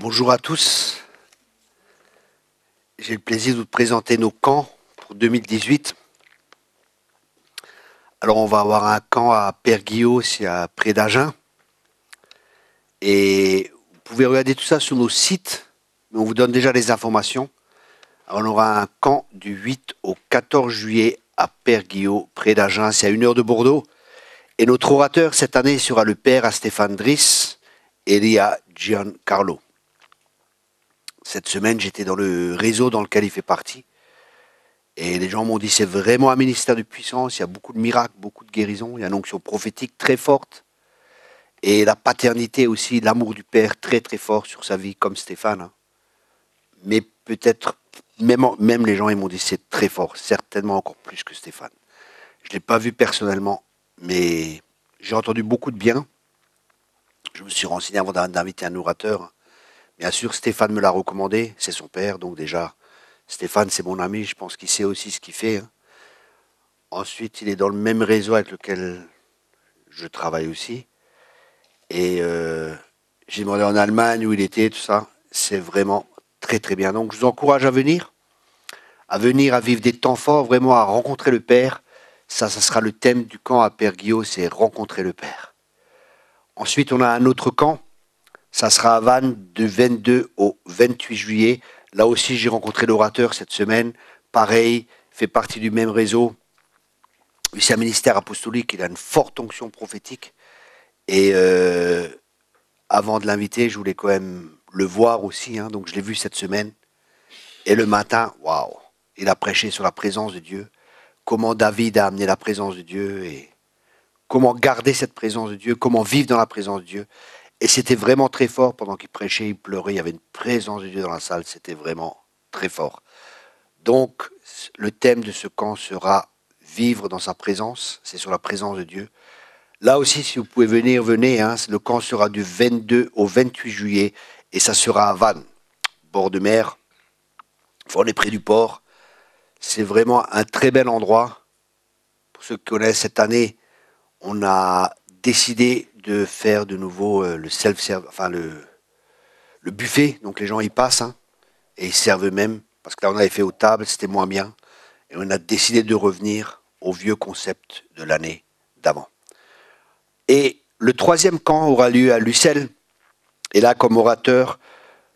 Bonjour à tous. J'ai le plaisir de vous présenter nos camps pour 2018. Alors, on va avoir un camp à Père-Guillaume, c'est à près d'Agen. Et vous pouvez regarder tout ça sur nos sites, mais on vous donne déjà les informations. Alors, on aura un camp du 8 au 14 juillet à Père-Guillaume, près d'Agen, c'est à 1 heure de Bordeaux. Et notre orateur cette année sera le père à Stéphane Driss et Elia Giancarlo. Cette semaine, j'étais dans le réseau dans lequel il fait partie. Et les gens m'ont dit c'est vraiment un ministère de puissance, il y a beaucoup de miracles, beaucoup de guérisons, il y a une onction prophétique très forte. Et la paternité aussi, l'amour du Père très très fort sur sa vie, comme Stéphane. Hein. Mais peut-être, même les gens ils m'ont dit c'est très fort, certainement encore plus que Stéphane. Je ne l'ai pas vu personnellement, mais j'ai entendu beaucoup de bien. Je me suis renseigné avant d'inviter un orateur. Bien sûr, Stéphane me l'a recommandé, c'est son père, donc déjà, Stéphane c'est mon ami, je pense qu'il sait aussi ce qu'il fait. Hein. Ensuite, il est dans le même réseau avec lequel je travaille aussi. Et j'ai demandé en Allemagne où il était, tout ça. C'est vraiment très très bien. Donc je vous encourage à venir, à vivre des temps forts, vraiment à rencontrer le Père. Ça sera le thème du camp à Père Guillaume, c'est rencontrer le Père. Ensuite, on a un autre camp. Ça sera à Vannes du 22 au 28 juillet. Là aussi, j'ai rencontré l'orateur cette semaine. Pareil, fait partie du même réseau. C'est un ministère apostolique, il a une forte onction prophétique. Et avant de l'inviter, je voulais quand même le voir aussi. Hein, donc je l'ai vu cette semaine. Et le matin, waouh, il a prêché sur la présence de Dieu. Comment David a amené la présence de Dieu et comment garder cette présence de Dieu, comment vivre dans la présence de Dieu. Et c'était vraiment très fort. Pendant qu'il prêchait, il pleurait. Il y avait une présence de Dieu dans la salle. C'était vraiment très fort. Donc, le thème de ce camp sera vivre dans sa présence. C'est sur la présence de Dieu. Là aussi, si vous pouvez venir, venez. Hein. Le camp sera du 22 au 28 juillet et ça sera à Vannes, bord de mer. Enfin, on est près du port. C'est vraiment un très bel endroit. Pour ceux qui connaissent cette année, on a décidé de faire de nouveau le self-service, enfin le buffet. Donc les gens y passent hein, et ils servent eux-mêmes. Parce que là, on avait fait aux tables, c'était moins bien. Et on a décidé de revenir au vieux concept de l'année d'avant. Et le troisième camp aura lieu à Lucelle. Et là, comme orateur,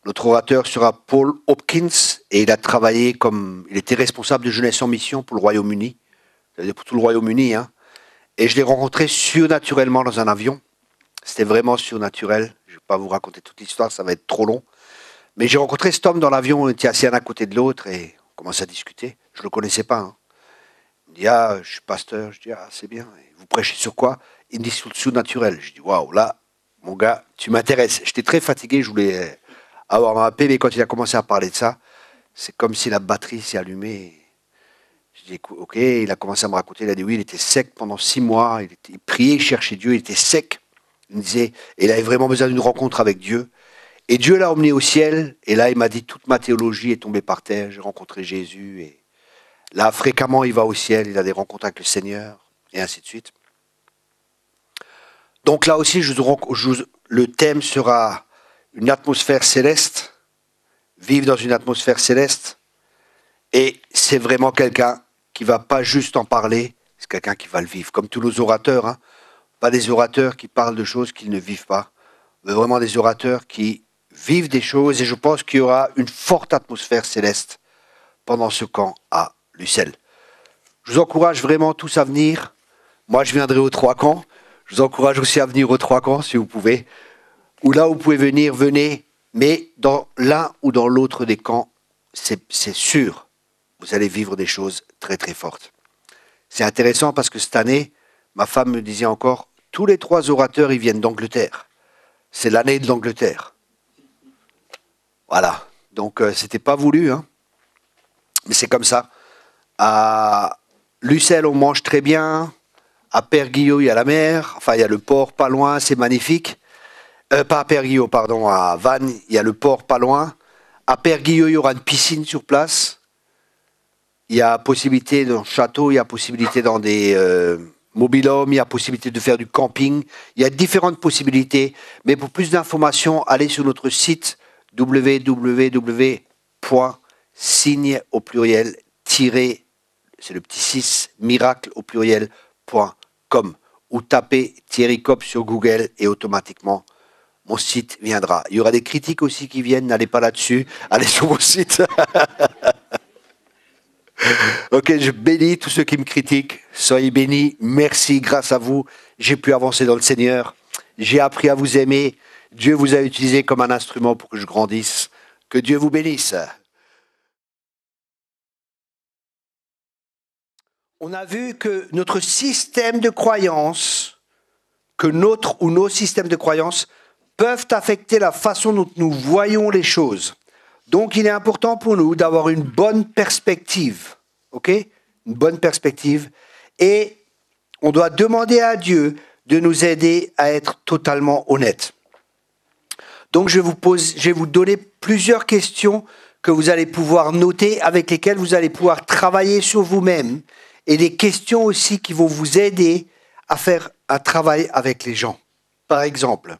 notre orateur sera Paul Hopkins. Et il a travaillé comme... Il était responsable de Jeunesse en Mission pour le Royaume-Uni. C'est-à-dire pour tout le Royaume-Uni. Hein. Et je l'ai rencontré surnaturellement dans un avion. C'était vraiment surnaturel. Je ne vais pas vous raconter toute l'histoire, ça va être trop long. Mais j'ai rencontré cet homme dans l'avion, on était assis un à côté de l'autre et on commençait à discuter. Je ne le connaissais pas. Hein. Il me dit, ah, je suis pasteur. Je dis, ah, c'est bien. Et vous prêchez sur quoi? Il me dit, sur le surnaturel. Je dis, waouh, là, mon gars, tu m'intéresses. J'étais très fatigué, je voulais avoir ma paix, mais quand il a commencé à parler de ça, c'est comme si la batterie s'est allumée. Je dis, ok, il a commencé à me raconter, il a dit, oui, il était sec pendant 6 mois, il priait, il cherchait Dieu, il était sec. Il me disait, et il avait vraiment besoin d'une rencontre avec Dieu. Et Dieu l'a emmené au ciel, et là, il m'a dit, toute ma théologie est tombée par terre, j'ai rencontré Jésus, et là, fréquemment, il va au ciel, il a des rencontres avec le Seigneur, et ainsi de suite. Donc là aussi, le thème sera une atmosphère céleste, vivre dans une atmosphère céleste, et c'est vraiment quelqu'un qui ne va pas juste en parler, c'est quelqu'un qui va le vivre, comme tous nos orateurs, hein. Pas des orateurs qui parlent de choses qu'ils ne vivent pas, mais vraiment des orateurs qui vivent des choses, et je pense qu'il y aura une forte atmosphère céleste pendant ce camp à Lucelle. Je vous encourage vraiment tous à venir. Moi, je viendrai aux 3 camps. Je vous encourage aussi à venir aux 3 camps, si vous pouvez. Ou là où vous pouvez venir, venez. Mais dans l'un ou dans l'autre des camps, c'est sûr, vous allez vivre des choses très très fortes. C'est intéressant parce que cette année, ma femme me disait encore, tous les 3 orateurs, ils viennent d'Angleterre. C'est l'année de l'Angleterre. Voilà. Donc, c'était pas voulu, hein. Mais c'est comme ça. À Lucelle, on mange très bien. À Père-Guillaume, il y a la mer. Enfin, il y a le port pas loin, c'est magnifique. Pas à Père-Guillaume, pardon. À Vannes, il y a le port pas loin. À Père-Guillaume, il y aura une piscine sur place. Il y a possibilité dans le château, il y a possibilité dans des mobil-homes, il y a possibilité de faire du camping. Il y a différentes possibilités. Mais pour plus d'informations, allez sur notre site www.signe au pluriel, tiré, c'est le petit 6, miracle au pluriel.com ou tapez Thierry Copp sur Google et automatiquement mon site viendra. Il y aura des critiques aussi qui viennent, n'allez pas là-dessus, allez sur mon site. Ok, je bénis tous ceux qui me critiquent. Soyez bénis. Merci, grâce à vous, j'ai pu avancer dans le Seigneur. J'ai appris à vous aimer. Dieu vous a utilisé comme un instrument pour que je grandisse. Que Dieu vous bénisse. On a vu que notre système de croyance, que notre ou nos systèmes de croyance peuvent affecter la façon dont nous voyons les choses. Donc, il est important pour nous d'avoir une bonne perspective. Ok ? Une bonne perspective. Et on doit demander à Dieu de nous aider à être totalement honnêtes. Donc, je vais vous donner plusieurs questions que vous allez pouvoir noter, avec lesquelles vous allez pouvoir travailler sur vous-même, et des questions aussi qui vont vous aider à faire un travail avec les gens. Par exemple,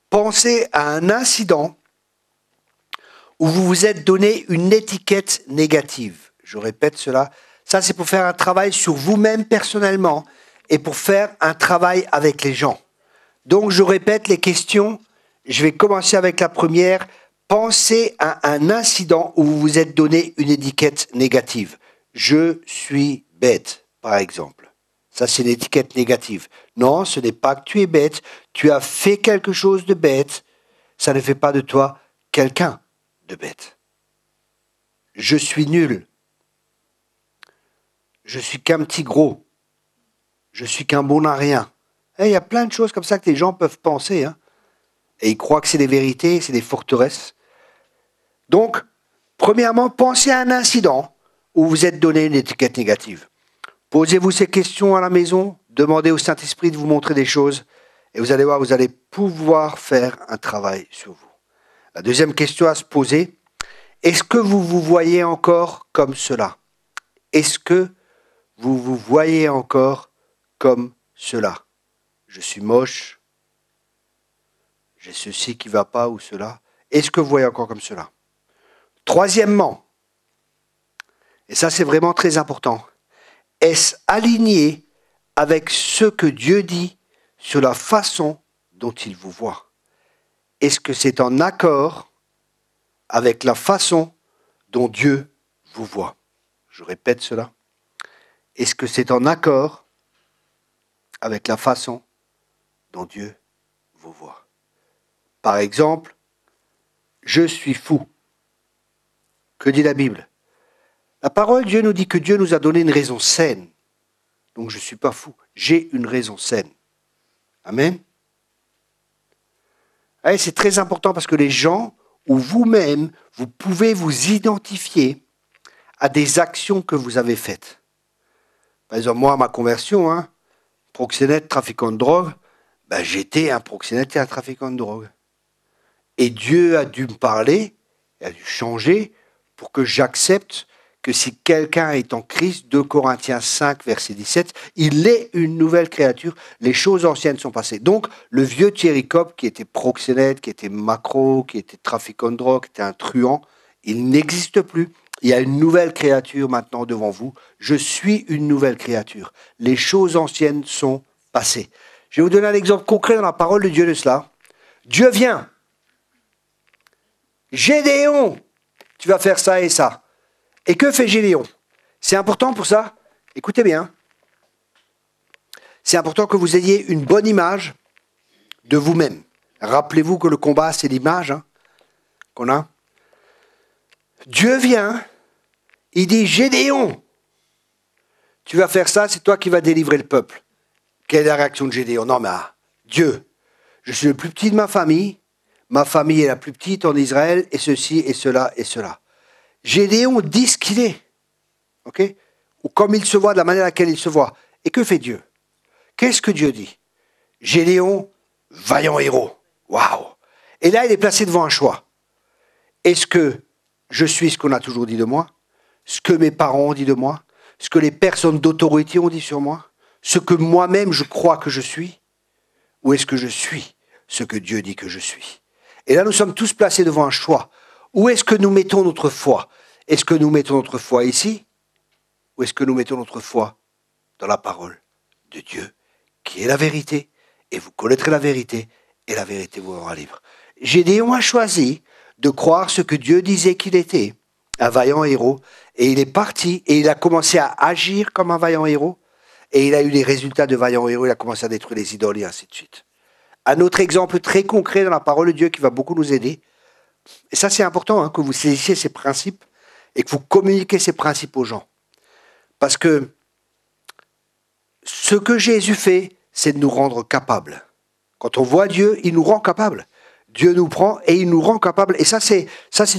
pensez à un incident où vous vous êtes donné une étiquette négative. Je répète cela. Ça, c'est pour faire un travail sur vous-même personnellement et pour faire un travail avec les gens. Donc, je répète les questions. Je vais commencer avec la première. Pensez à un incident où vous vous êtes donné une étiquette négative. Je suis bête, par exemple. Ça, c'est une étiquette négative. Non, ce n'est pas que tu es bête. Tu as fait quelque chose de bête. Ça ne fait pas de toi quelqu'un de bête. Je suis nul. Je suis qu'un petit gros. Je suis qu'un bon à rien. Il y a plein de choses comme ça que les gens peuvent penser. Hein. Et ils croient que c'est des vérités, c'est des forteresses. Donc, premièrement, pensez à un incident où vous êtes donné une étiquette négative. Posez-vous ces questions à la maison, demandez au Saint-Esprit de vous montrer des choses, et vous allez voir, vous allez pouvoir faire un travail sur vous. La deuxième question à se poser, est-ce que vous vous voyez encore comme cela? Est-ce que vous vous voyez encore comme cela? Je suis moche, j'ai ceci qui ne va pas ou cela. Est-ce que vous voyez encore comme cela? Troisièmement, et ça c'est vraiment très important, est-ce aligné avec ce que Dieu dit sur la façon dont il vous voit? Est-ce que c'est en accord avec la façon dont Dieu vous voit? Je répète cela. Est-ce que c'est en accord avec la façon dont Dieu vous voit? Par exemple, je suis fou. Que dit la Bible? La parole de Dieu nous dit que Dieu nous a donné une raison saine. Donc je ne suis pas fou. J'ai une raison saine. Amen. Allez, c'est très important parce que les gens, ou vous-même, vous pouvez vous identifier à des actions que vous avez faites. Par exemple, moi, à ma conversion, proxénète, trafiquant de drogue, j'étais un proxénète et un trafiquant de drogue. Et Dieu a dû me parler, il a dû changer pour que j'accepte que si quelqu'un est en Christ, 2 Corinthiens 5, verset 17, il est une nouvelle créature, les choses anciennes sont passées. Donc, le vieux Thierry Copp, qui était proxénète, qui était macro, qui était trafiquant de drogue, qui était un truand, il n'existe plus. Il y a une nouvelle créature maintenant devant vous. Je suis une nouvelle créature. Les choses anciennes sont passées. Je vais vous donner un exemple concret dans la parole de Dieu de cela. Dieu vient. Gédéon, tu vas faire ça et ça. Et que fait Gédéon? C'est important pour ça. Écoutez bien. C'est important que vous ayez une bonne image de vous-même. Rappelez-vous que le combat, c'est l'image qu'on a. Dieu vient, il dit, Gédéon, tu vas faire ça, c'est toi qui vas délivrer le peuple. Quelle est la réaction de Gédéon? Non, mais Dieu, je suis le plus petit de ma famille est la plus petite en Israël, et ceci, et cela, et cela. Gédéon dit ce qu'il est, ok? Ou comme il se voit, de la manière à laquelle il se voit. Et que fait Dieu? Qu'est-ce que Dieu dit? Gédéon, vaillant héros. Waouh! Et là, il est placé devant un choix. Est-ce que je suis ce qu'on a toujours dit de moi? Ce que mes parents ont dit de moi? Ce que les personnes d'autorité ont dit sur moi? Ce que moi-même je crois que je suis? Ou est-ce que je suis ce que Dieu dit que je suis? Et là, nous sommes tous placés devant un choix. Où est-ce que nous mettons notre foi? Est-ce que nous mettons notre foi ici? Ou est-ce que nous mettons notre foi dans la parole de Dieu, qui est la vérité? Et vous connaîtrez la vérité, et la vérité vous rendra libre. Gédéon a choisi de croire ce que Dieu disait qu'il était, un vaillant héros, et il est parti, et il a commencé à agir comme un vaillant héros, et il a eu les résultats de vaillant héros, il a commencé à détruire les idoles, et ainsi de suite. Un autre exemple très concret dans la parole de Dieu qui va beaucoup nous aider, et ça c'est important, que vous saisissiez ces principes, et que vous communiquiez ces principes aux gens. Parce que ce que Jésus fait, c'est de nous rendre capables. Quand on voit Dieu, il nous rend capables. Dieu nous prend et il nous rend capables. Et ça, c'est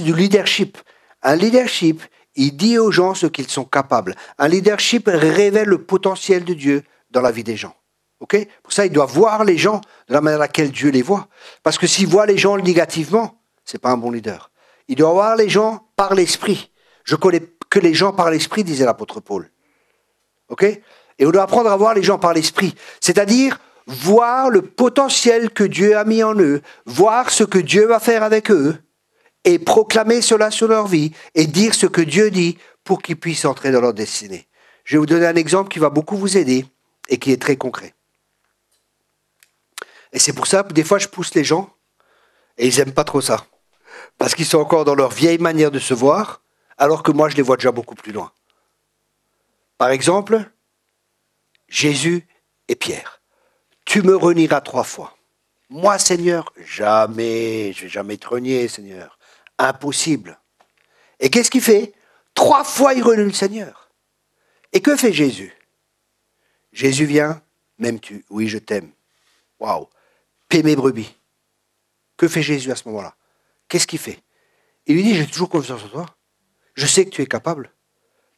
du leadership. Un leadership, il dit aux gens ce qu'ils sont capables. Un leadership révèle le potentiel de Dieu dans la vie des gens. Okay? Pour ça, il doit voir les gens de la manière à laquelle Dieu les voit. Parce que s'il voit les gens négativement, c'est pas un bon leader. Il doit voir les gens par l'esprit. Je connais que les gens par l'esprit, disait l'apôtre Paul. Okay? Et on doit apprendre à voir les gens par l'esprit. C'est-à-dire voir le potentiel que Dieu a mis en eux, voir ce que Dieu va faire avec eux, et proclamer cela sur leur vie, et dire ce que Dieu dit pour qu'ils puissent entrer dans leur destinée. Je vais vous donner un exemple qui va beaucoup vous aider, et qui est très concret. Et c'est pour ça que des fois je pousse les gens, et ils n'aiment pas trop ça. Parce qu'ils sont encore dans leur vieille manière de se voir, alors que moi je les vois déjà beaucoup plus loin. Par exemple, Jésus et Pierre. Tu me renieras 3 fois. Moi, Seigneur, jamais, je ne vais jamais te renier, Seigneur. Impossible. Et qu'est-ce qu'il fait? 3 fois, il renie le Seigneur. Et que fait Jésus? Jésus vient, m'aimes-tu? Oui, je t'aime. Waouh. Paie mes brebis. Que fait Jésus à ce moment-là? Qu'est-ce qu'il fait? Il lui dit, j'ai toujours confiance en toi. Je sais que tu es capable.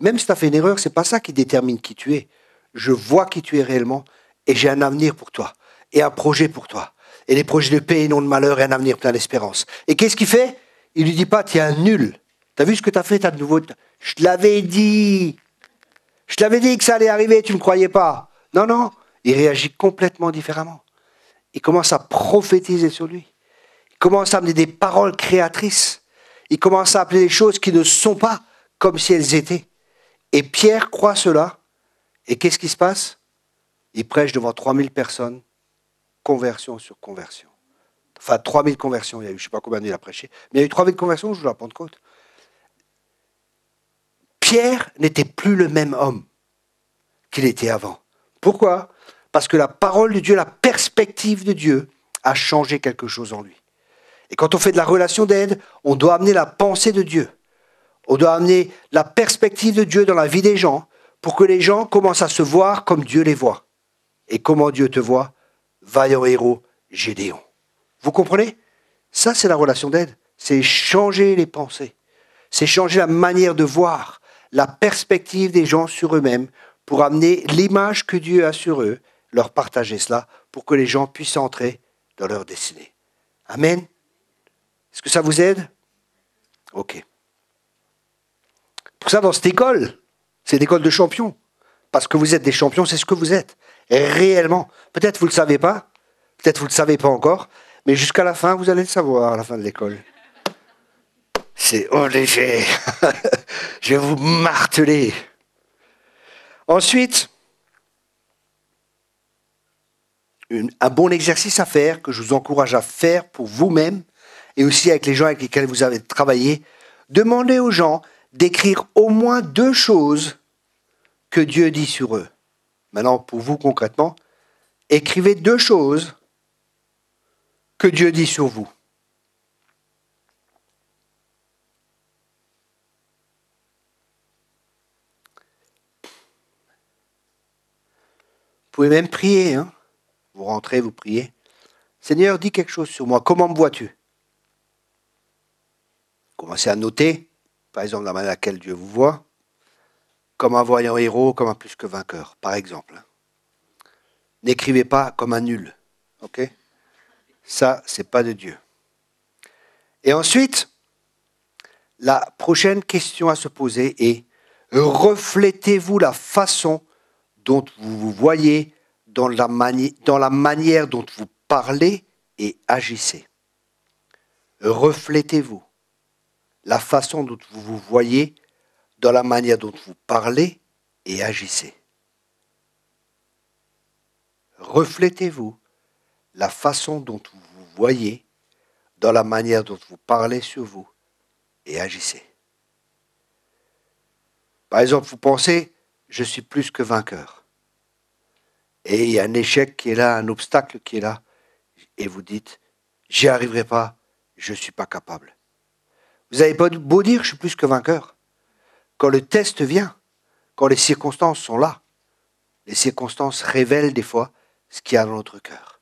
Même si tu as fait une erreur, ce n'est pas ça qui détermine qui tu es. Je vois qui tu es réellement et j'ai un avenir pour toi et un projet pour toi. Et les projets de paix et non de malheur et un avenir plein d'espérance. Et qu'est-ce qu'il fait? Il lui dit pas, tu es un nul. Tu as vu ce que tu as fait, tu as de nouveau... Je te l'avais dit. Je te l'avais dit que ça allait arriver, tu ne me croyais pas. Non, non. Il réagit complètement différemment. Il commence à prophétiser sur lui. Il commence à amener des paroles créatrices. Il commence à appeler les choses qui ne sont pas comme si elles étaient. Et Pierre croit cela. Et qu'est-ce qui se passe? Il prêche devant 3000 personnes, conversion sur conversion. Enfin, 3000 conversions, il y a eu, je ne sais pas combien il a prêché, mais il y a eu 3000 conversions, je vous la Pentecôte. Pierre n'était plus le même homme qu'il était avant. Pourquoi? Parce que la parole de Dieu, la perspective de Dieu a changé quelque chose en lui. Et quand on fait de la relation d'aide, on doit amener la pensée de Dieu. On doit amener la perspective de Dieu dans la vie des gens pour que les gens commencent à se voir comme Dieu les voit. Et comment Dieu te voit? Vaillant héros, Gédéon. Vous comprenez? Ça, c'est la relation d'aide. C'est changer les pensées. C'est changer la manière de voir, la perspective des gens sur eux-mêmes pour amener l'image que Dieu a sur eux, leur partager cela pour que les gens puissent entrer dans leur destinée. Amen. Est-ce que ça vous aide? Ok. Pour ça, dans cette école, c'est une école de champions. Parce que vous êtes des champions, c'est ce que vous êtes. Réellement. Peut-être vous ne le savez pas, peut-être vous ne le savez pas encore, mais jusqu'à la fin, vous allez le savoir à la fin de l'école. C'est léger. Je vais vous marteler. Ensuite, un bon exercice à faire, que je vous encourage à faire pour vous-même, et aussi avec les gens avec lesquels vous avez travaillé, demandez aux gens d'écrire au moins 2 choses que Dieu dit sur eux. Maintenant, pour vous concrètement, écrivez 2 choses que Dieu dit sur vous. Vous pouvez même prier. Hein. Vous rentrez, vous priez. Seigneur, dis quelque chose sur moi. Comment me vois-tu? Commencez à noter, par exemple, la manière à laquelle Dieu vous voit, comme un voyant héros, comme un plus que vainqueur, par exemple. N'écrivez pas comme un nul. Ok? Ça, c'est pas de Dieu. Et ensuite, la prochaine question à se poser est: reflétez-vous la façon dont vous vous voyez dans la manière dont vous parlez et agissez. Reflétez-vous la façon dont vous vous voyez dans la manière dont vous parlez et agissez. Reflétez-vous la façon dont vous vous voyez dans la manière dont vous parlez sur vous et agissez. Par exemple, vous pensez, je suis plus que vainqueur. Et il y a un échec qui est là, un obstacle qui est là, et vous dites, j'y arriverai pas, je ne suis pas capable. Vous avez beau dire, je suis plus que vainqueur. Quand le test vient, quand les circonstances sont là, les circonstances révèlent des fois ce qu'il y a dans notre cœur.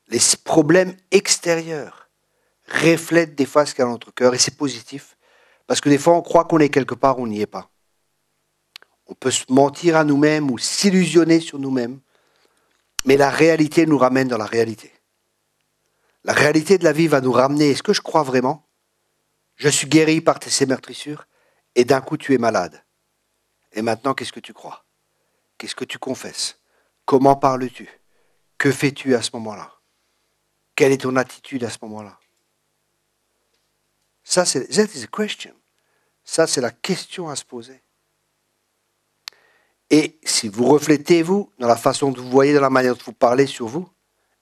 Les problèmes extérieurs reflètent des fois ce qu'il y a dans notre cœur, et c'est positif. Parce que des fois, on croit qu'on est quelque part, on n'y est pas. On peut se mentir à nous-mêmes ou s'illusionner sur nous-mêmes, mais la réalité nous ramène dans la réalité. La réalité de la vie va nous ramener, est-ce que je crois vraiment? Je suis guéri par ces meurtrissures, et d'un coup tu es malade. Et maintenant, qu'est-ce que tu crois? Qu'est-ce que tu confesses? Comment parles-tu? Que fais-tu à ce moment-là? Quelle est ton attitude à ce moment-là? That is a question. Ça, c'est la question à se poser. Et si vous reflétez, vous, dans la façon dont vous voyez, dans la manière dont vous parlez sur vous,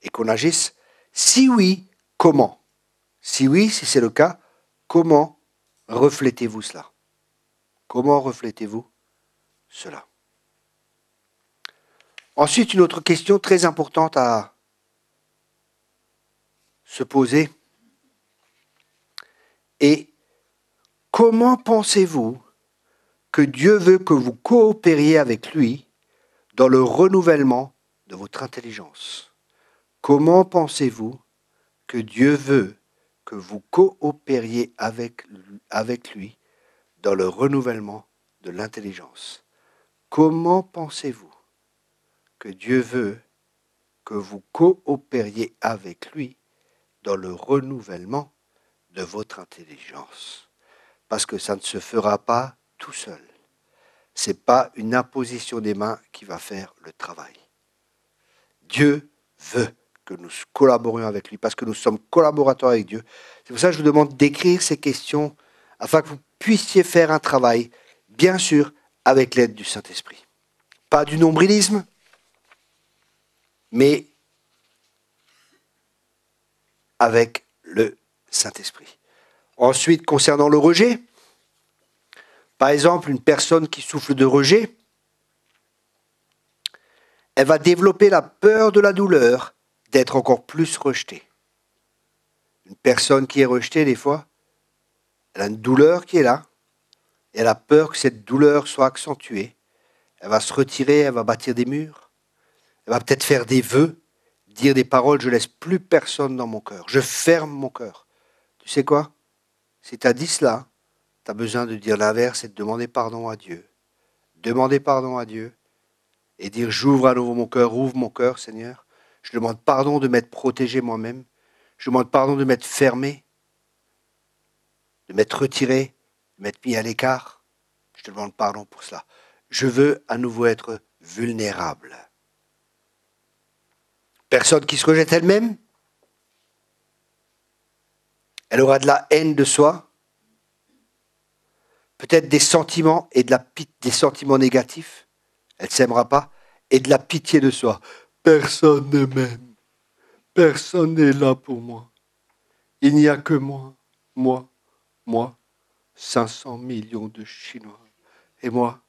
et qu'on agisse, si oui, comment? Si oui, si c'est le cas, comment reflétez-vous cela? Comment reflétez-vous cela? Ensuite, une autre question très importante à se poser est comment pensez-vous que Dieu veut que vous coopériez avec lui dans le renouvellement de votre intelligence? Comment pensez-vous que Dieu veut que vous coopériez avec lui dans le renouvellement de l'intelligence? Comment pensez-vous que Dieu veut que vous coopériez avec lui dans le renouvellement de votre intelligence? Parce que ça ne se fera pas tout seul. Ce n'est pas une imposition des mains qui va faire le travail. Dieu veut que nous collaborions avec lui, parce que nous sommes collaborateurs avec Dieu. C'est pour ça que je vous demande d'écrire ces questions, afin que vous puissiez faire un travail, bien sûr, avec l'aide du Saint-Esprit. Pas du nombrilisme, mais avec le Saint-Esprit. Ensuite, concernant le rejet, par exemple, une personne qui souffre de rejet, elle va développer la peur de la douleur d'être encore plus rejetée. Une personne qui est rejetée, des fois, elle a une douleur qui est là, et elle a peur que cette douleur soit accentuée. Elle va se retirer, elle va bâtir des murs, elle va peut-être faire des vœux, dire des paroles, je ne laisse plus personne dans mon cœur, je ferme mon cœur. Tu sais quoi? Si tu as dit cela, tu as besoin de dire l'inverse et de demander pardon à Dieu. Demander pardon à Dieu et dire j'ouvre à nouveau mon cœur, ouvre mon cœur, Seigneur. Je demande pardon de m'être protégé moi-même. Je demande pardon de m'être fermé, de m'être retiré, de m'être mis à l'écart. Je te demande pardon pour cela. Je veux à nouveau être vulnérable. Personne qui se rejette elle-même, elle aura de la haine de soi, peut-être des sentiments et des sentiments négatifs. Elle ne s'aimera pas, et de la pitié de soi. Personne ne m'aime. Personne n'est là pour moi. Il n'y a que moi, 500 millions de Chinois. Et moi.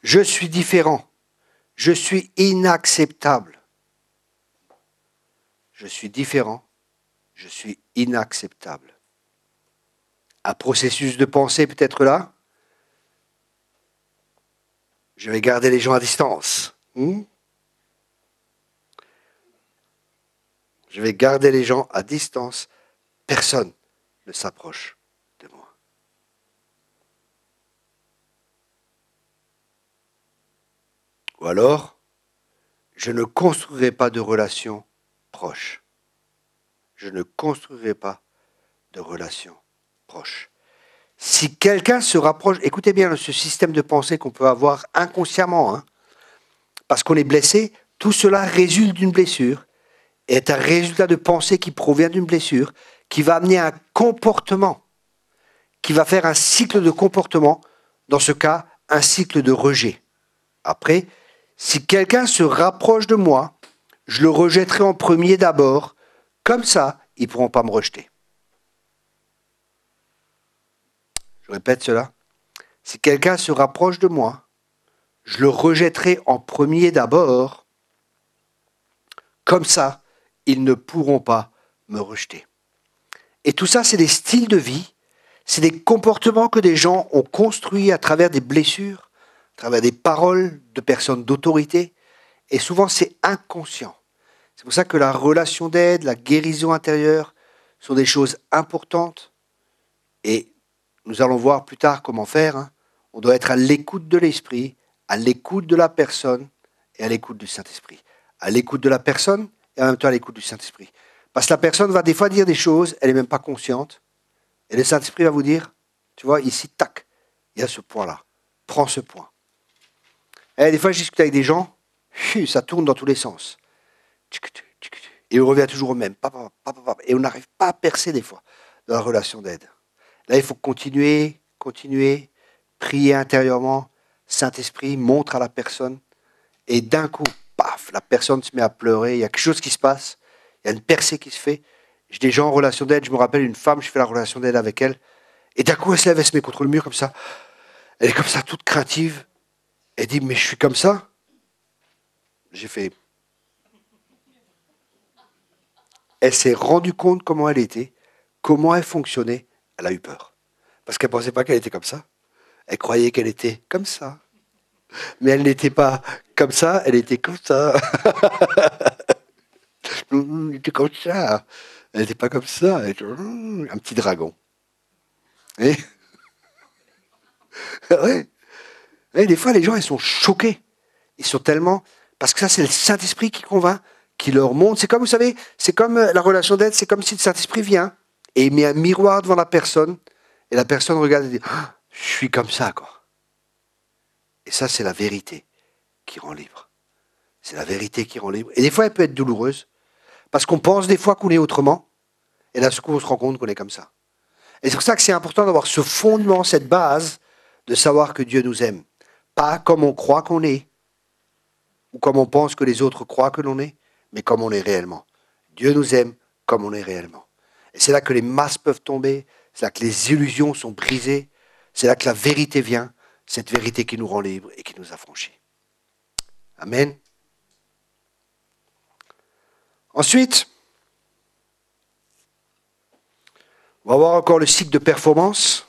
Je suis différent. Je suis inacceptable. Je suis différent. Je suis inacceptable. Un processus de pensée peut être là. Je vais garder les gens à distance. Je vais garder les gens à distance. Personne ne s'approche de moi. Ou alors, je ne construirai pas de relations proches. Je ne construirai pas de relations proches. Si quelqu'un se rapproche, écoutez bien ce système de pensée qu'on peut avoir inconsciemment, parce qu'on est blessé, tout cela résulte d'une blessure. est un résultat de pensée qui provient d'une blessure, qui va amener un comportement, qui va faire un cycle de comportement, dans ce cas, un cycle de rejet. Après, si quelqu'un se rapproche de moi, je le rejetterai en premier d'abord, comme ça, ils ne pourront pas me rejeter. Je répète cela. Si quelqu'un se rapproche de moi, je le rejetterai en premier d'abord, comme ça, ils ne pourront pas me rejeter. Et tout ça, c'est des styles de vie, c'est des comportements que des gens ont construits à travers des blessures, à travers des paroles de personnes d'autorité, et souvent c'est inconscient. C'est pour ça que la relation d'aide, la guérison intérieure sont des choses importantes, et nous allons voir plus tard comment faire. Hein. On doit être à l'écoute de l'esprit, à l'écoute de la personne et à l'écoute du Saint-Esprit. À l'écoute de la personne et en même temps à l'écoute du Saint-Esprit. Parce que la personne va des fois dire des choses, elle n'est même pas consciente. Et le Saint-Esprit va vous dire, tu vois, ici, tac, il y a ce point-là. Prends ce point. Et des fois, je discute avec des gens, ça tourne dans tous les sens. Et on revient toujours au même. Et on n'arrive pas à percer des fois dans la relation d'aide. Là, il faut continuer, prier intérieurement. Saint-Esprit montre à la personne. Et d'un coup, paf, la personne se met à pleurer. Il y a quelque chose qui se passe. Il y a une percée qui se fait. J'ai des gens en relation d'aide. Je me rappelle une femme, je fais la relation d'aide avec elle. Et d'un coup, elle se lève, elle se met contre le mur comme ça. Elle est comme ça, toute craintive. Elle dit, mais je suis comme ça. J'ai fait. Elle s'est rendue compte comment elle était, comment elle fonctionnait. Elle a eu peur. Parce qu'elle ne pensait pas qu'elle était comme ça. Elle croyait qu'elle était comme ça. Mais elle n'était pas comme ça, elle était comme ça. Elle était comme ça. Elle n'était pas comme ça. Elle était un petit dragon. Et ouais. Et des fois, les gens, ils sont choqués. Ils sont tellement... Parce que ça, c'est le Saint-Esprit qui convainc, qui leur montre. C'est comme, vous savez, c'est comme la relation d'aide, c'est comme si le Saint-Esprit vient et il met un miroir devant la personne et la personne regarde et dit ah, « Je suis comme ça, quoi. » Et ça, c'est la vérité qui rend libre. C'est la vérité qui rend libre. Et des fois, elle peut être douloureuse parce qu'on pense des fois qu'on est autrement et là, ce coup, on se rend compte qu'on est comme ça. Et c'est pour ça que c'est important d'avoir ce fondement, cette base de savoir que Dieu nous aime. Pas comme on croit qu'on est, ou comme on pense que les autres croient que l'on est, mais comme on est réellement. Dieu nous aime comme on est réellement. Et c'est là que les masses peuvent tomber, c'est là que les illusions sont brisées, c'est là que la vérité vient, cette vérité qui nous rend libres et qui nous affranchit. Amen. Ensuite, on va voir encore le cycle de performance.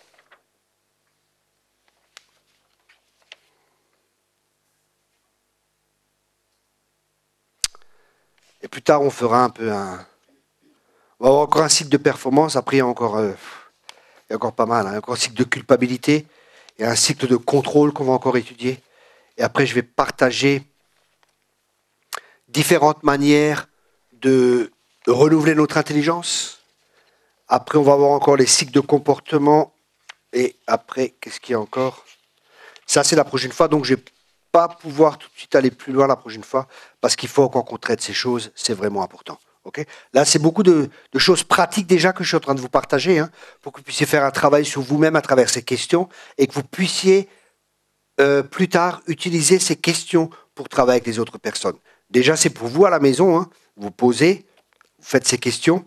Et plus tard, on fera un peu un... On va avoir encore un cycle de performance. Après, il y a encore pas mal. Hein. Il y a encore un cycle de culpabilité. Il y a un cycle de contrôle qu'on va encore étudier. Et après, je vais partager différentes manières de renouveler notre intelligence. Après, on va avoir encore les cycles de comportement. Et après, qu'est-ce qu'il y a encore ? Ça, c'est la prochaine fois. Donc, je ne vais pas pouvoir tout de suite aller plus loin la prochaine fois parce qu'il faut encore qu'on traite ces choses. C'est vraiment important. Okay ? Là, c'est beaucoup de choses pratiques déjà que je suis en train de vous partager pour que vous puissiez faire un travail sur vous-même à travers ces questions et que vous puissiez plus tard utiliser ces questions pour travailler avec les autres personnes. Déjà, c'est pour vous à la maison. Vous posez, vous faites ces questions.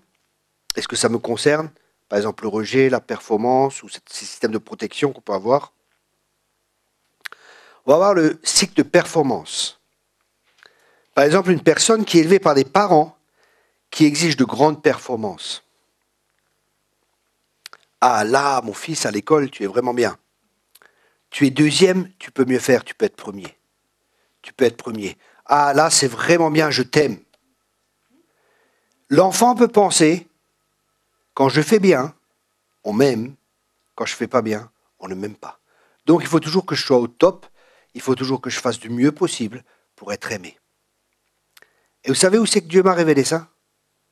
Est-ce que ça me concerne ? Par exemple, le rejet, la performance ou ces systèmes de protection qu'on peut avoir. On va voir le cycle de performance. Par exemple, une personne qui est élevée par des parents qui exigent de grandes performances. Ah là, mon fils, à l'école, tu es vraiment bien. Tu es deuxième, tu peux mieux faire, tu peux être premier. Tu peux être premier. Ah là, c'est vraiment bien, je t'aime. L'enfant peut penser, quand je fais bien, on m'aime. Quand je ne fais pas bien, on ne m'aime pas. Donc il faut toujours que je sois au top, il faut toujours que je fasse du mieux possible pour être aimé. Et vous savez où c'est que Dieu m'a révélé ça ?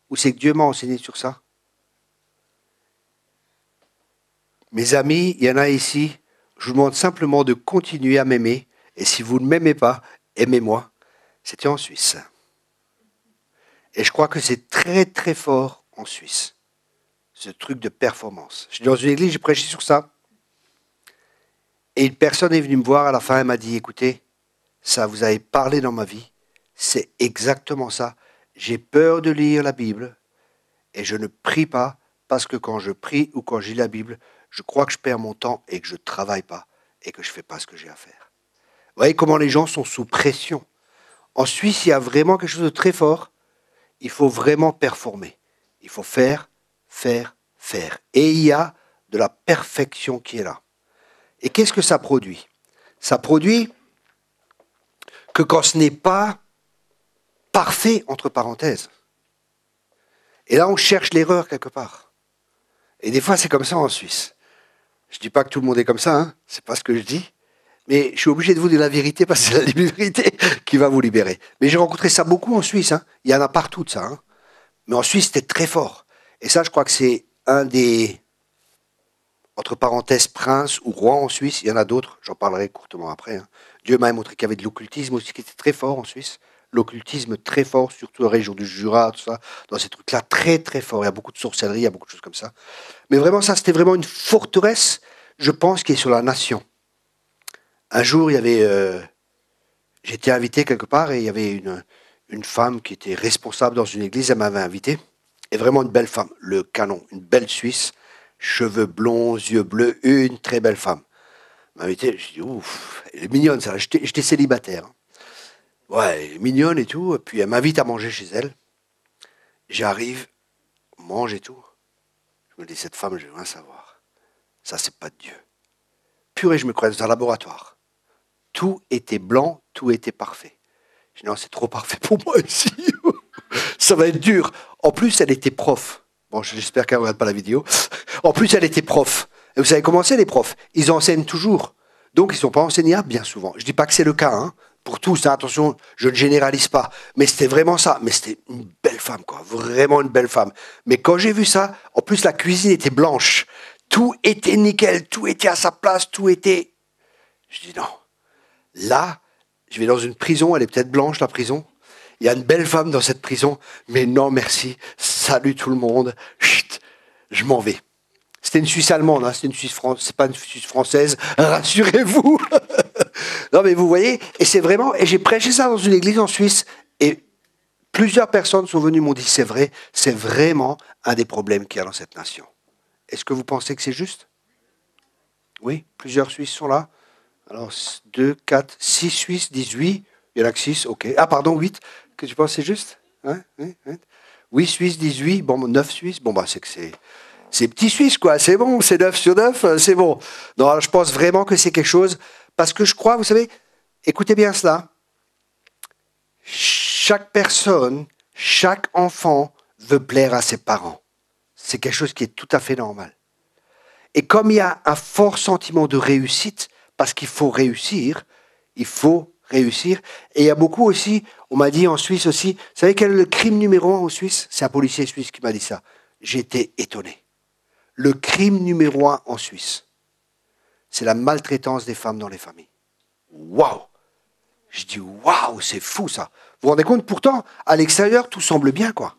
Où c'est que Dieu m'a enseigné sur ça ? Mes amis, il y en a ici, je vous demande simplement de continuer à m'aimer. Et si vous ne m'aimez pas, aimez-moi. C'était en Suisse. Et je crois que c'est très très fort en Suisse, ce truc de performance. Je suis dans une église, j'ai prêché sur ça. Et une personne est venue me voir à la fin, elle m'a dit, écoutez, ça vous avez parlé dans ma vie, c'est exactement ça. J'ai peur de lire la Bible et je ne prie pas parce que quand je prie ou quand je lis la Bible, je crois que je perds mon temps et que je ne travaille pas et que je ne fais pas ce que j'ai à faire. Vous voyez comment les gens sont sous pression. En Suisse, il y a vraiment quelque chose de très fort. Il faut vraiment performer. Il faut faire, faire, faire. Et il y a de la perfection qui est là. Et qu'est-ce que ça produit? Ça produit que quand ce n'est pas parfait, entre parenthèses, et là on cherche l'erreur quelque part. Et des fois c'est comme ça en Suisse. Je ne dis pas que tout le monde est comme ça, hein, c'est pas ce que je dis, mais je suis obligé de vous dire la vérité parce que c'est la vérité qui va vous libérer. Mais j'ai rencontré ça beaucoup en Suisse, hein. Il y en a partout de ça, hein. Mais en Suisse c'était très fort. Et ça je crois que c'est un des, entre parenthèses, princes ou rois en Suisse, il y en a d'autres, j'en parlerai courtement après, hein. Dieu m'a montré qu'il y avait de l'occultisme aussi qui était très fort en Suisse. L'occultisme très fort, surtout dans la région du Jura, tout ça, dans ces trucs-là, très très fort. Il y a beaucoup de sorcellerie, il y a beaucoup de choses comme ça. Mais vraiment, ça, c'était vraiment une forteresse, je pense, qui est sur la nation. Un jour, il y avait, j'étais invité quelque part et il y avait une femme qui était responsable dans une église, elle m'avait invité. Et vraiment une belle femme, le canon, une belle Suisse, cheveux blonds, yeux bleus, une très belle femme. Elle m'a invité, je dis, ouf, elle est mignonne, ça. J'étais célibataire, hein. Ouais, elle est mignonne et tout. Puis elle m'invite à manger chez elle. J'arrive, on mange et tout. Je me dis, cette femme, je veux rien savoir. Ça, c'est pas de Dieu. Purée, je me croyais dans un laboratoire. Tout était blanc, tout était parfait. Je dis, non, c'est trop parfait pour moi ici. Ça va être dur. En plus, elle était prof. Bon, j'espère qu'elle ne regarde pas la vidéo. En plus, elle était prof. Et vous savez comment c'est, les profs? Ils enseignent toujours. Donc, ils ne sont pas enseignables bien souvent. Je ne dis pas que c'est le cas, hein. Pour tous, hein, attention, je ne généralise pas. Mais c'était vraiment ça. Mais c'était une belle femme, quoi. Vraiment une belle femme. Mais quand j'ai vu ça, en plus, la cuisine était blanche. Tout était nickel. Tout était à sa place. Tout était... Je dis non. Là, je vais dans une prison. Elle est peut-être blanche, la prison. Il y a une belle femme dans cette prison. Mais non, merci. Salut tout le monde. Chut, je m'en vais. C'était une Suisse allemande, hein, c'est pas une Suisse française, rassurez-vous. Non mais vous voyez, et c'est vraiment, et j'ai prêché ça dans une église en Suisse, et plusieurs personnes sont venues m'ont dit c'est vrai, c'est vraiment un des problèmes qu'il y a dans cette nation. Est-ce que vous pensez que c'est juste? Oui, plusieurs Suisses sont là. Alors 2, 4, 6 Suisses disent oui, il y en a que 6, ok. Ah pardon, 8, que tu penses c'est juste? Hein, hein, hein. 8 Suisses disent oui, bon 9 Suisses, bon bah c'est que c'est petit Suisse, quoi, c'est bon, c'est 9 sur 9, c'est bon. Non, alors je pense vraiment que c'est quelque chose, parce que je crois, vous savez, écoutez bien cela, chaque personne, chaque enfant veut plaire à ses parents. C'est quelque chose qui est tout à fait normal. Et comme il y a un fort sentiment de réussite, parce qu'il faut réussir, il faut réussir, et il y a beaucoup aussi, on m'a dit en Suisse aussi, vous savez quel est le crime numéro 1 en Suisse? C'est un policier suisse qui m'a dit ça. J'ai été étonné. Le crime numéro 1 en Suisse, c'est la maltraitance des femmes dans les familles. Waouh! Je dis waouh, c'est fou ça. Vous vous rendez compte? Pourtant, à l'extérieur, tout semble bien, quoi.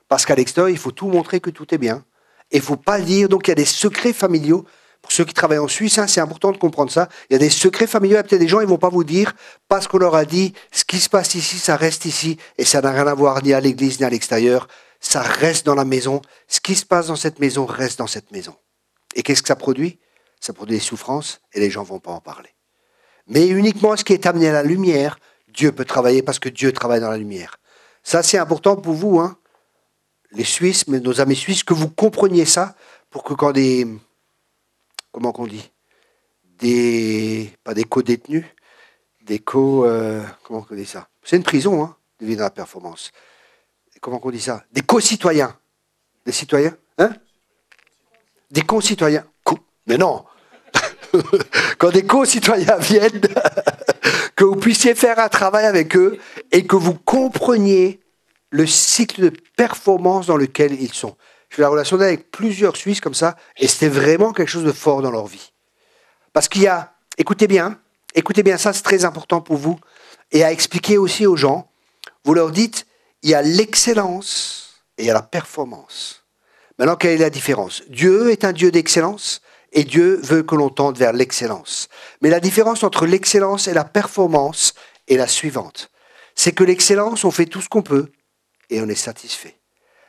Parce qu'à l'extérieur, il faut tout montrer que tout est bien. Et il ne faut pas le dire. Donc il y a des secrets familiaux. Pour ceux qui travaillent en Suisse, hein, c'est important de comprendre ça. Il y a des secrets familiaux. Il y a peut-être des gens, ils ne vont pas vous dire, parce qu'on leur a dit, ce qui se passe ici, ça reste ici. Et ça n'a rien à voir ni à l'église, ni à l'extérieur. Ça reste dans la maison. Ce qui se passe dans cette maison reste dans cette maison. Et qu'est-ce que ça produit? Ça produit des souffrances et les gens ne vont pas en parler. Mais uniquement ce qui est amené à la lumière, Dieu peut travailler parce que Dieu travaille dans la lumière. Ça, c'est important pour vous, hein, les Suisses, mais nos amis suisses, que vous compreniez ça pour que quand des... Comment qu'on dit? Pas des co-détenus, des co... comment on dit ça? C'est une prison, hein, de vie dans la performance. Comment qu'on dit ça? Des co-citoyens. Des citoyens? Hein? Des concitoyens. Mais non. Quand des co-citoyens viennent, que vous puissiez faire un travail avec eux et que vous compreniez le cycle de performance dans lequel ils sont. Je fais la relation avec plusieurs Suisses comme ça, et c'était vraiment quelque chose de fort dans leur vie. Parce qu'il y a, écoutez bien, ça c'est très important pour vous, et à expliquer aussi aux gens, vous leur dites, il y a l'excellence et il y a la performance. Maintenant, quelle est la différence? Dieu est un Dieu d'excellence et Dieu veut que l'on tende vers l'excellence. Mais la différence entre l'excellence et la performance est la suivante. C'est que l'excellence, on fait tout ce qu'on peut et on est satisfait.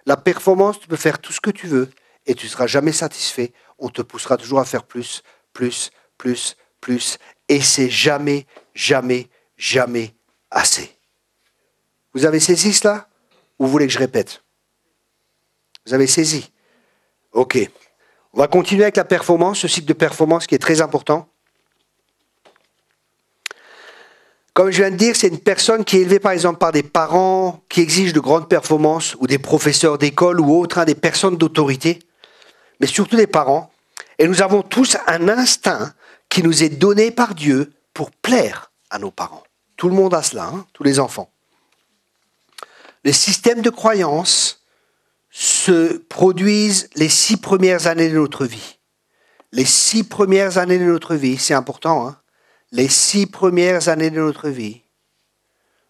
La performance, tu peux faire tout ce que tu veux et tu ne seras jamais satisfait. On te poussera toujours à faire plus, plus, plus, plus. Et c'est jamais, jamais, jamais assez. Vous avez saisi cela? Ou vous voulez que je répète? Vous avez saisi? Ok. On va continuer avec la performance, ce cycle de performance qui est très important. Comme je viens de dire, c'est une personne qui est élevée par exemple par des parents qui exigent de grandes performances, ou des professeurs d'école ou autres, des personnes d'autorité, mais surtout des parents. Et nous avons tous un instinct qui nous est donné par Dieu pour plaire à nos parents. Tout le monde a cela, tous les enfants. Les systèmes de croyance se produisent les 6 premières années de notre vie. Les 6 premières années de notre vie, c'est important, les 6 premières années de notre vie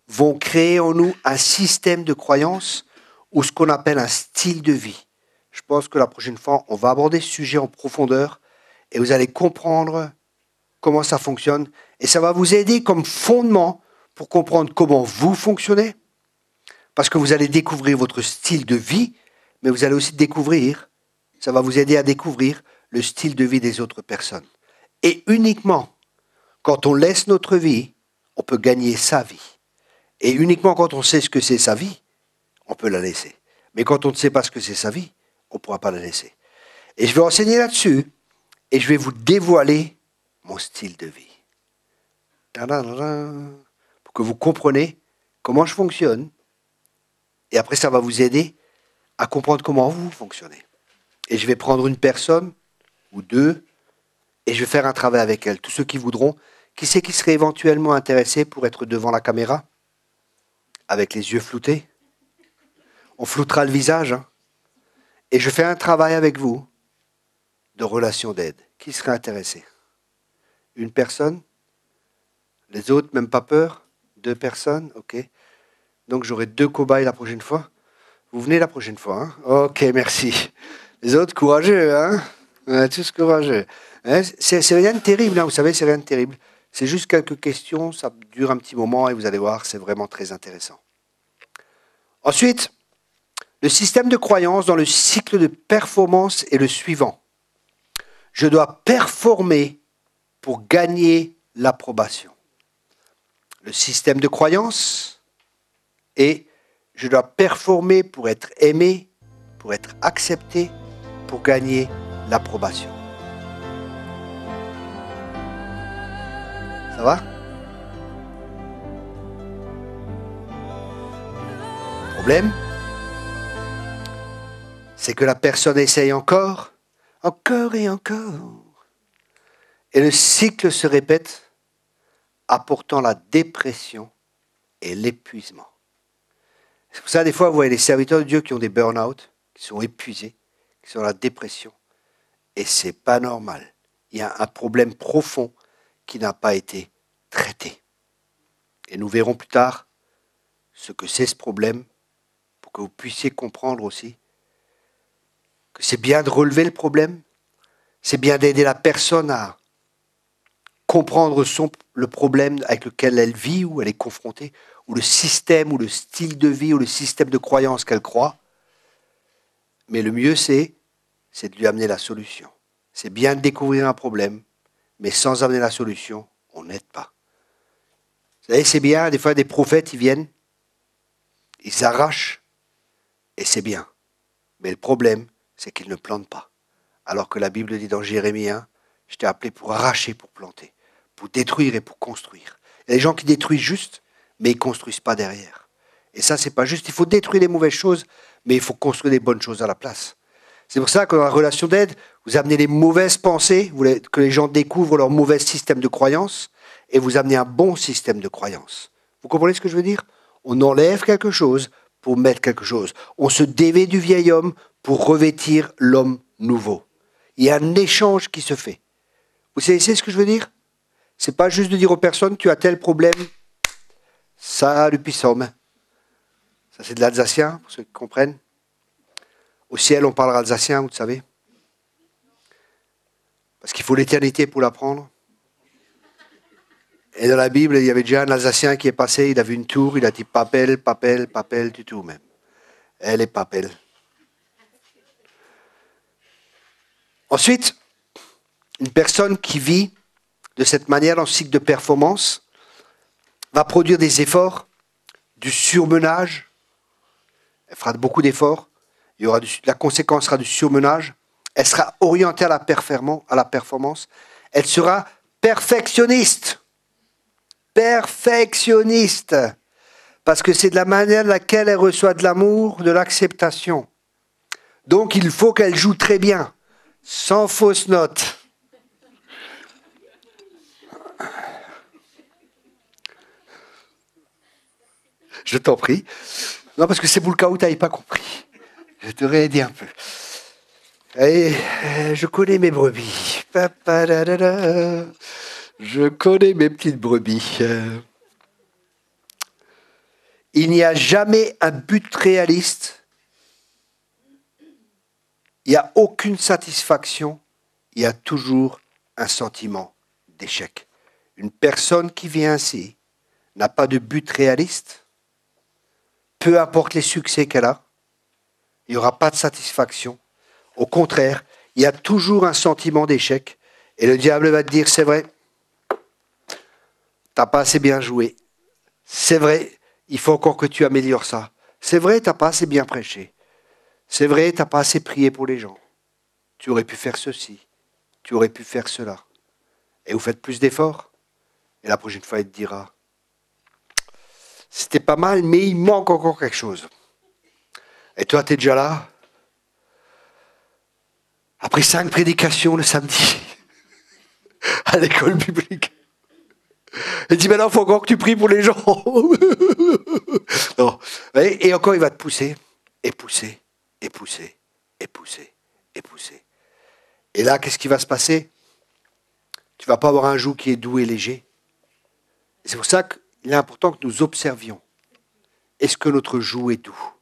vont créer en nous un système de croyance ou ce qu'on appelle un style de vie. Je pense que la prochaine fois, on va aborder ce sujet en profondeur et vous allez comprendre comment ça fonctionne. Et ça va vous aider comme fondement pour comprendre comment vous fonctionnez. Parce que vous allez découvrir votre style de vie, mais vous allez aussi découvrir, ça va vous aider à découvrir le style de vie des autres personnes. Et uniquement quand on laisse notre vie, on peut gagner sa vie. Et uniquement quand on sait ce que c'est sa vie, on peut la laisser. Mais quand on ne sait pas ce que c'est sa vie, on ne pourra pas la laisser. Et je vais enseigner là-dessus, et je vais vous dévoiler mon style de vie. Pour que vous compreniez comment je fonctionne, et après ça va vous aider à comprendre comment vous fonctionnez. Et je vais prendre une personne, ou 2, et je vais faire un travail avec elle. Tous ceux qui voudront, qui c'est qui serait éventuellement intéressé pour être devant la caméra, avec les yeux floutés? On floutera le visage, et je fais un travail avec vous de relation d'aide. Qui serait intéressé? Une personne? Les autres, même pas peur? 2 personnes? Ok. Donc j'aurai 2 cobayes la prochaine fois. Vous venez la prochaine fois, Ok, merci. Les autres, courageux, On est tous courageux. C'est rien de terrible, vous savez, c'est rien de terrible. C'est juste quelques questions, ça dure un petit moment et vous allez voir, c'est vraiment très intéressant. Ensuite, le système de croyance dans le cycle de performance est le suivant. Je dois performer pour gagner l'approbation. Le système de croyance est je dois performer pour être aimé, pour être accepté, pour gagner l'approbation. Ça va? Le problème, c'est que la personne essaye encore et encore. Et le cycle se répète, apportant la dépression et l'épuisement. C'est pour ça, des fois, vous voyez les serviteurs de Dieu qui ont des burn-out, qui sont épuisés, qui sont dans la dépression. Et ce n'est pas normal. Il y a un problème profond qui n'a pas été traité. Et nous verrons plus tard ce que c'est ce problème, pour que vous puissiez comprendre aussi que c'est bien de relever le problème, c'est bien d'aider la personne à comprendre le problème avec lequel elle vit ou elle est confrontée, ou le système, ou le style de vie, ou le système de croyance qu'elle croit. Mais le mieux, c'est de lui amener la solution. C'est bien de découvrir un problème, mais sans amener la solution, on n'aide pas. Vous savez, c'est bien, des fois, des prophètes, ils viennent, ils arrachent, et c'est bien. Mais le problème, c'est qu'ils ne plantent pas. Alors que la Bible dit dans Jérémie 1, je t'ai appelé pour arracher, pour planter, pour détruire et pour construire. Il y a des gens qui détruisent juste, mais ils ne construisent pas derrière. Et ça, c'est pas juste. Il faut détruire les mauvaises choses, mais il faut construire des bonnes choses à la place. C'est pour ça que dans la relation d'aide, vous amenez les mauvaises pensées, vous voulez que les gens découvrent leur mauvais système de croyance, et vous amenez un bon système de croyance. Vous comprenez ce que je veux dire? On enlève quelque chose pour mettre quelque chose. On se dévêt du vieil homme pour revêtir l'homme nouveau. Il y a un échange qui se fait. Vous savez ce que je veux dire? C'est pas juste de dire aux personnes, tu as tel problème, salut pissom. Ça, c'est de l'alsacien, pour ceux qui comprennent. Au ciel, on parlera alsacien, vous le savez. Parce qu'il faut l'éternité pour l'apprendre. Et dans la Bible, il y avait déjà un Alsacien qui est passé, il a vu une tour, il a dit papel, papel, papel, du tout même. Elle est papel. Ensuite, une personne qui vit de cette manière dans le cycle de performance va produire des efforts, du surmenage. Elle fera beaucoup d'efforts. La conséquence sera du surmenage. Elle sera orientée à la performance. Elle sera perfectionniste. Perfectionniste. Parce que c'est de la manière dans laquelle elle reçoit de l'amour, de l'acceptation. Donc il faut qu'elle joue très bien, sans fausse note. Je t'en prie. Non, parce que c'est pour le cas où tu n'avais pas compris. Je t'aurais aidé un peu. Et je connais mes brebis. Je connais mes petites brebis. Il n'y a jamais un but réaliste. Il n'y a aucune satisfaction. Il y a toujours un sentiment d'échec. Une personne qui vit ainsi n'a pas de but réaliste. Peu importe les succès qu'elle a, il n'y aura pas de satisfaction. Au contraire, il y a toujours un sentiment d'échec. Et le diable va te dire, c'est vrai, tu n'as pas assez bien joué. C'est vrai, il faut encore que tu améliores ça. C'est vrai, tu n'as pas assez bien prêché. C'est vrai, tu n'as pas assez prié pour les gens. Tu aurais pu faire ceci. Tu aurais pu faire cela. Et vous faites plus d'efforts. Et la prochaine fois, il te dira, c'était pas mal, mais il manque encore quelque chose. Et toi, tu es déjà là. Après 5 prédications le samedi, à l'école biblique. Il dit, maintenant, il faut encore que tu pries pour les gens. Non. Et encore, il va te pousser, et pousser, et pousser, et pousser, et pousser. Et là, qu'est-ce qui va se passer? Tu ne vas pas avoir un joug qui est doux et léger. Et c'est pour ça qu'il est important que nous observions. Est-ce que notre joug est doux?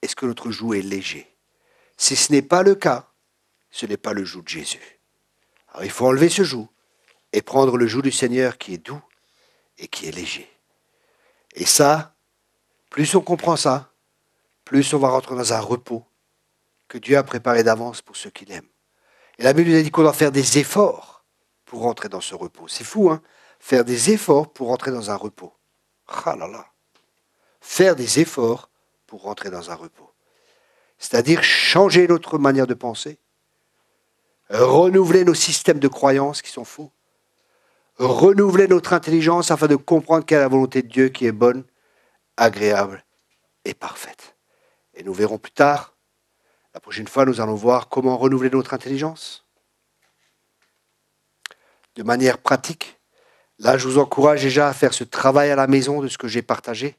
Est-ce que notre joug est léger? Si ce n'est pas le cas, ce n'est pas le joug de Jésus. Alors il faut enlever ce joug et prendre le joug du Seigneur qui est doux et qui est léger. Et ça, plus on comprend ça, plus on va rentrer dans un repos que Dieu a préparé d'avance pour ceux qui l'aiment. Et la Bible nous a dit qu'on doit faire des efforts pour rentrer dans ce repos. C'est fou, hein? Faire des efforts pour rentrer dans un repos. Ah là là. Faire des efforts pour rentrer dans un repos. C'est-à-dire changer notre manière de penser, renouveler nos systèmes de croyances qui sont faux, renouveler notre intelligence afin de comprendre quelle est la volonté de Dieu qui est bonne, agréable et parfaite. Et nous verrons plus tard, la prochaine fois, nous allons voir comment renouveler notre intelligence. De manière pratique, là, je vous encourage déjà à faire ce travail à la maison de ce que j'ai partagé.